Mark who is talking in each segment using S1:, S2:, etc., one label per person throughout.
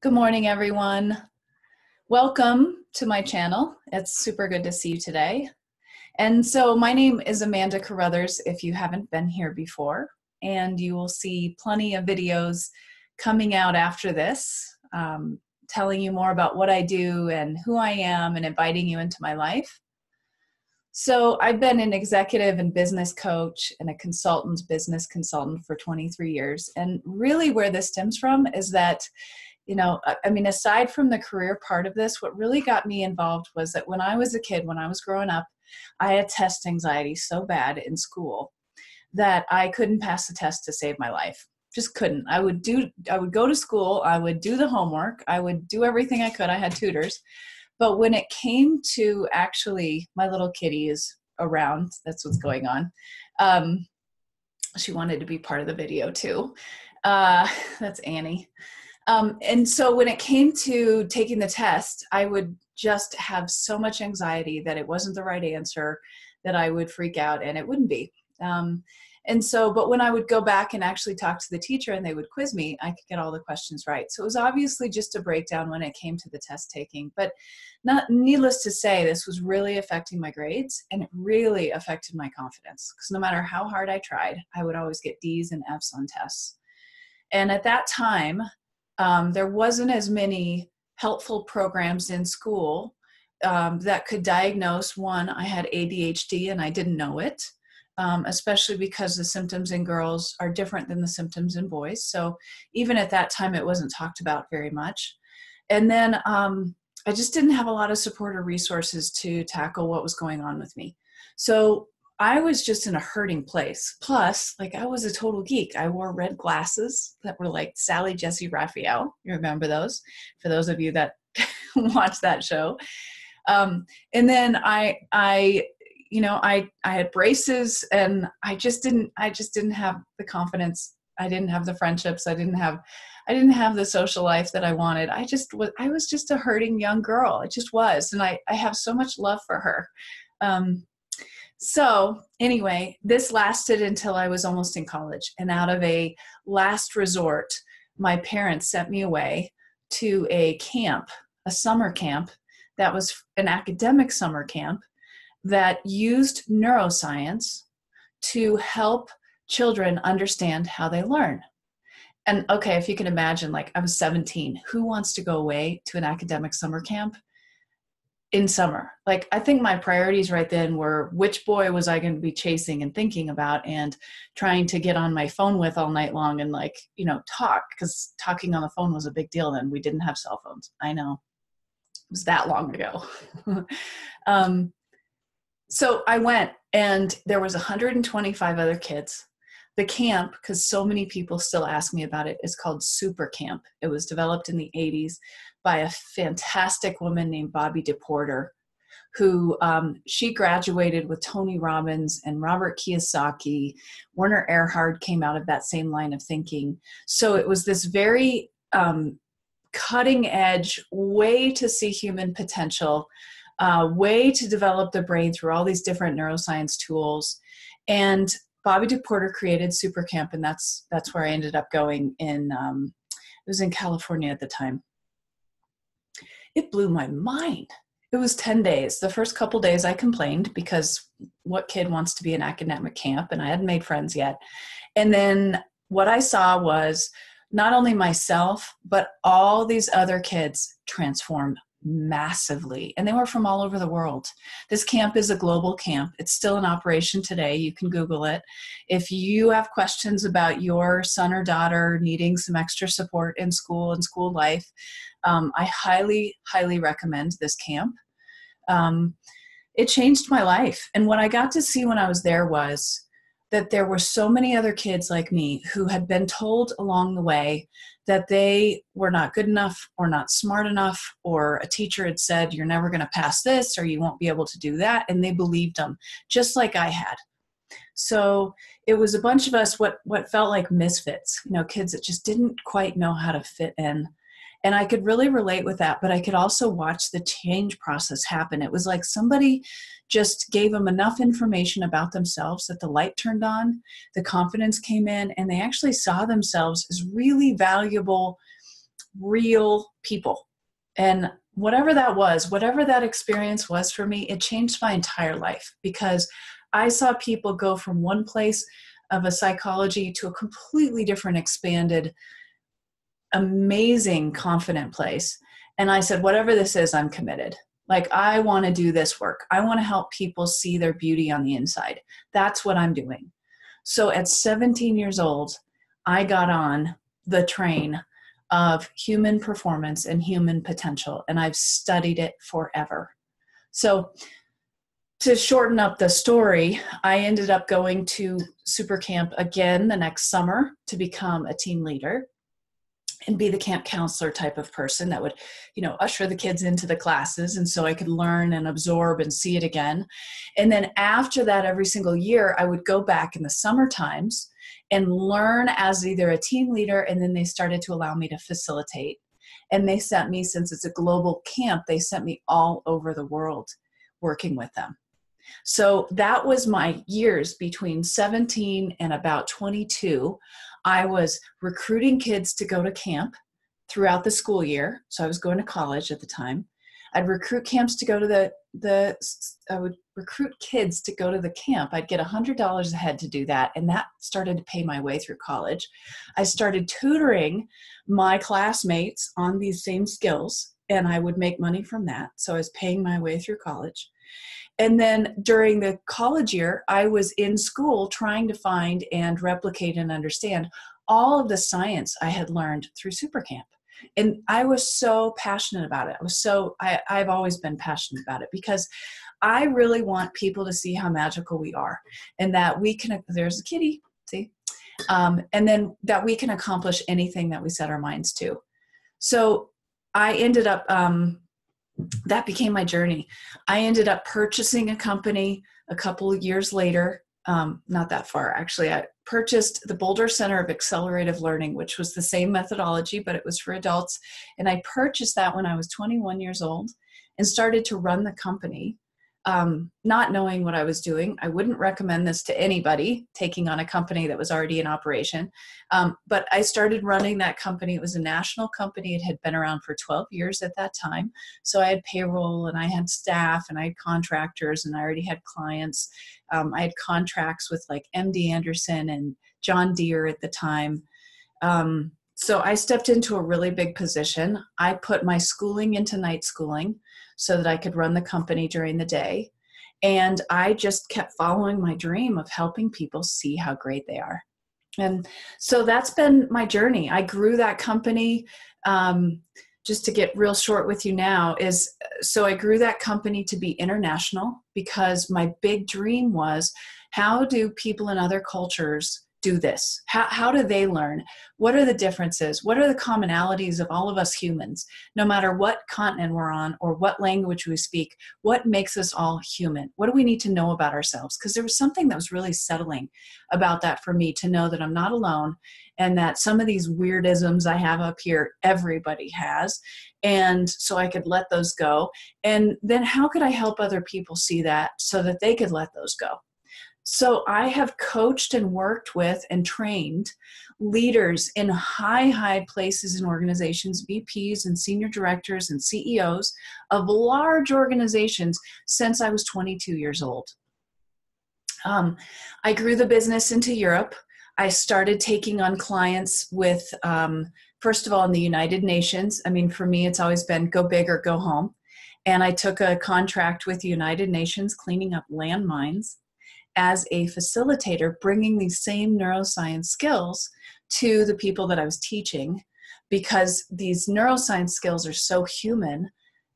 S1: Good morning, everyone. Welcome to my channel. It's super good to see you today. And so my name is Amanda Carruthers if you haven't been here before, and you will see plenty of videos coming out after this, telling you more about what I do and who I am and inviting you into my life. So I've been an executive and business coach and a business consultant for 23 years. And really where this stems from is that aside from the career part of this, what really got me involved was that when I was a kid, when I was growing up, I had test anxiety so bad in school that I couldn't pass the test to save my life. Just couldn't. I would go to school, I would do the homework, I would do everything I could. I had tutors. But when it came to actually, my little kitty is around, that's what's going on. She wanted to be part of the video too. That's Annie. And so when it came to taking the test, I would just have so much anxiety that it wasn't the right answer, that I would freak out and it wouldn't be. But when I would go back and actually talk to the teacher and they would quiz me, I could get all the questions right. So it was obviously just a breakdown when it came to the test taking, but needless to say, this was really affecting my grades and it really affected my confidence, because no matter how hard I tried, I would always get D's and F's on tests. And at that time, there wasn't as many helpful programs in school that could diagnose, one, I had ADHD and I didn't know it, especially because the symptoms in girls are different than the symptoms in boys. So even at that time, it wasn't talked about very much. And then I just didn't have a lot of support or resources to tackle what was going on with me. So I was just in a hurting place. Plus, I was a total geek. I wore red glasses that were like Sally Jessy Raphael. You remember those? For those of you that watch that show. And then I had braces, and I just didn't have the confidence. I didn't have the friendships. I didn't have the social life that I wanted. I was just a hurting young girl. It just was. And I have so much love for her. So anyway, this lasted until I was almost in college. And out of a last resort, my parents sent me away to a camp, a summer camp that was an academic summer camp that used neuroscience to help children understand how they learn. And okay, if you can imagine, I was 17, who wants to go away to an academic summer camp in summer? I think my priorities right then were, which boy was I going to be chasing and thinking about and trying to get on my phone with all night long and talk, because talking on the phone was a big deal then. We didn't have cell phones. I know. It was that long ago. So I went, and there was 125 other kids. The camp, because so many people still ask me about it, is called Super Camp. It was developed in the 80s by a fantastic woman named Bobbi DePorter, who she graduated with Tony Robbins and Robert Kiyosaki. Werner Erhard came out of that same line of thinking. So it was this very cutting edge way to see human potential, way to develop the brain through all these different neuroscience tools. And Bobbi DePorter created Super Camp, and that's where I ended up going it was in California at the time. It blew my mind. It was 10 days. The first couple days I complained, because what kid wants to be in academic camp? And I hadn't made friends yet. And then what I saw was not only myself, but all these other kids transformed massively. And they were from all over the world. This camp is a global camp. It's still in operation today. You can Google it. If you have questions about your son or daughter needing some extra support in school and school life, I highly, highly recommend this camp. It changed my life. And what I got to see when I was there was that there were so many other kids like me who had been told along the way that they were not good enough or not smart enough, or a teacher had said, you're never going to pass this or you won't be able to do that. And they believed them, just like I had. So it was a bunch of us, what felt like misfits, kids that just didn't quite know how to fit in. And I could really relate with that, but I could also watch the change process happen. It was like somebody just gave them enough information about themselves that the light turned on, the confidence came in, and they actually saw themselves as really valuable real people. And whatever that was, whatever that experience was for me, it changed my entire life, because I saw people go from one place of a psychology to a completely different, expanded, amazing, confident place. And I said, whatever this is, I'm committed. Like, I want to do this work. I want to help people see their beauty on the inside. That's what I'm doing. So at 17 years old, I got on the train of human performance and human potential, and I've studied it forever. So to shorten up the story, I ended up going to Super Camp again the next summer to become a team leader and be the camp counselor type of person that would, usher the kids into the classes. And so I could learn and absorb and see it again. And then after that, every single year, I would go back in the summer times and learn as either a team leader, and then they started to allow me to facilitate. And they sent me, since it's a global camp, they sent me all over the world working with them. So that was my years between 17 and about 22. I was recruiting kids to go to camp throughout the school year. So I was going to college at the time. I'd recruit camps to go to I would recruit kids to go to the camp. I'd get $100 a head to do that. And that started to pay my way through college. I started tutoring my classmates on these same skills, and I would make money from that. So I was paying my way through college. And then during the college year, I was in school trying to find and replicate and understand all of the science I had learned through Super Camp. And I was so passionate about it. I've always been passionate about it, because I really want people to see how magical we are, and that we can, there's a kitty, see? And then that we can accomplish anything that we set our minds to. So I ended up, that became my journey. I ended up purchasing a company a couple of years later, not that far actually. I purchased the Boulder Center of Accelerative Learning, which was the same methodology, but it was for adults. And I purchased that when I was 21 years old and started to run the company, not knowing what I was doing. I wouldn't recommend this to anybody taking on a company that was already in operation. But I started running that company. It was a national company. It had been around for 12 years at that time. So I had payroll, and I had staff, and I had contractors, and I already had clients. I had contracts with like MD Anderson and John Deere at the time. So I stepped into a really big position. I put my schooling into night schooling so that I could run the company during the day. And I just kept following my dream of helping people see how great they are. And so that's been my journey. I grew that company. Just to get real short with you now so I grew that company to be international, because my big dream was, how do people in other cultures do this? How do they learn? What are the differences? What are the commonalities of all of us humans? No matter what continent we're on or what language we speak, what makes us all human? What do we need to know about ourselves? Because there was something that was really settling about that for me, to know that I'm not alone, and that some of these weirdisms I have up here, everybody has. And so I could let those go. And then how could I help other people see that so that they could let those go? So I have coached and worked with and trained leaders in high places in organizations, VPs and senior directors and CEOs of large organizations since I was 22 years old. I grew the business into Europe. I started taking on clients with, first of all, in the United Nations. I mean, for me, it's always been go big or go home. And I took a contract with the United Nations cleaning up landmines as a facilitator, bringing these same neuroscience skills to the people that I was teaching, because these neuroscience skills are so human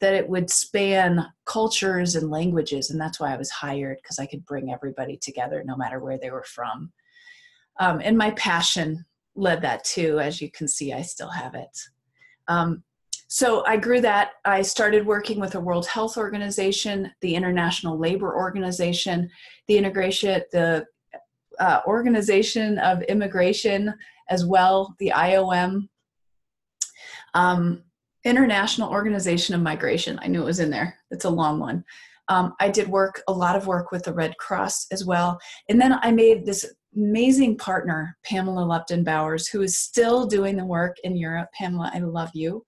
S1: that it would span cultures and languages. And that's why I was hired, because I could bring everybody together no matter where they were from. And my passion led that too. As you can see, I still have it. So I grew that. I started working with the World Health Organization, the International Labor Organization, the Organization of Immigration as well, the IOM, International Organization of Migration. I knew it was in there. It's a long one. I did a lot of work with the Red Cross as well. And then I made this amazing partner, Pamela Lupton Bowers, who is still doing the work in Europe. Pamela, I love you.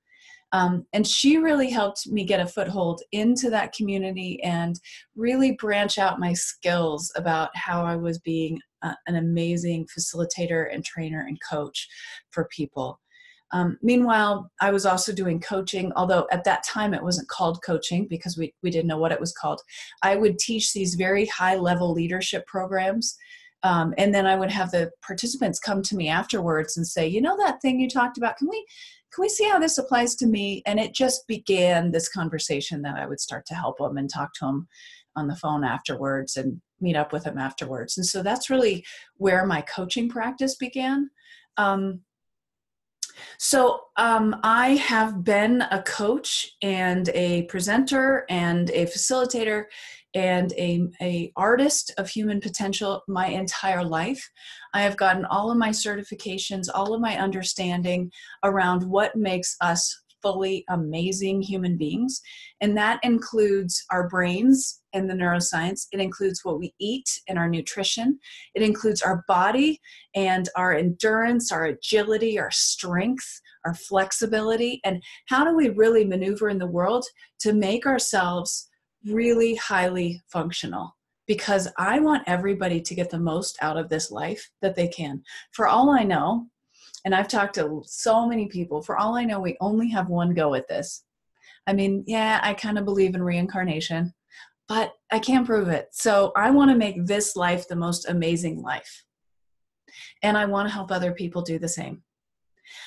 S1: And she really helped me get a foothold into that community and really branch out my skills about how I was being an amazing facilitator and trainer and coach for people. Meanwhile, I was also doing coaching, although at that time it wasn't called coaching because we didn't know what it was called. I would teach these very high-level leadership programs. And then I would have the participants come to me afterwards and say, you know, that thing you talked about, can we see how this applies to me? And it just began this conversation that I would start to help them and talk to them on the phone afterwards and meet up with them afterwards. And so that's really where my coaching practice began. I have been a coach and a presenter and a facilitator and a artist of human potential my entire life. I have gotten all of my certifications, all of my understanding around what makes us fully amazing human beings. And that includes our brains and the neuroscience. It includes what we eat and our nutrition. It includes our body and our endurance, our agility, our strength, our flexibility, and how do we really maneuver in the world to make ourselves really highly functional. Because I want everybody to get the most out of this life that they can. For all I know, and I've talked to so many people, for all I know, we only have one go at this. I mean, yeah, I kind of believe in reincarnation, but I can't prove it. So I want to make this life the most amazing life. And I want to help other people do the same.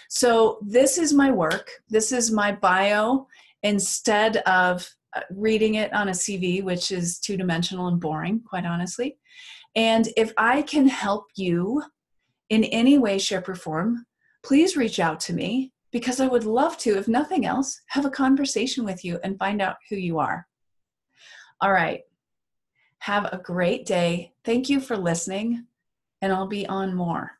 S1: So this is my work. This is my bio. Instead of reading it on a CV, which is two-dimensional and boring, quite honestly. And if I can help you in any way, shape, or form, please reach out to me because I would love to, if nothing else, have a conversation with you and find out who you are. All right. Have a great day. Thank you for listening, and I'll be on more.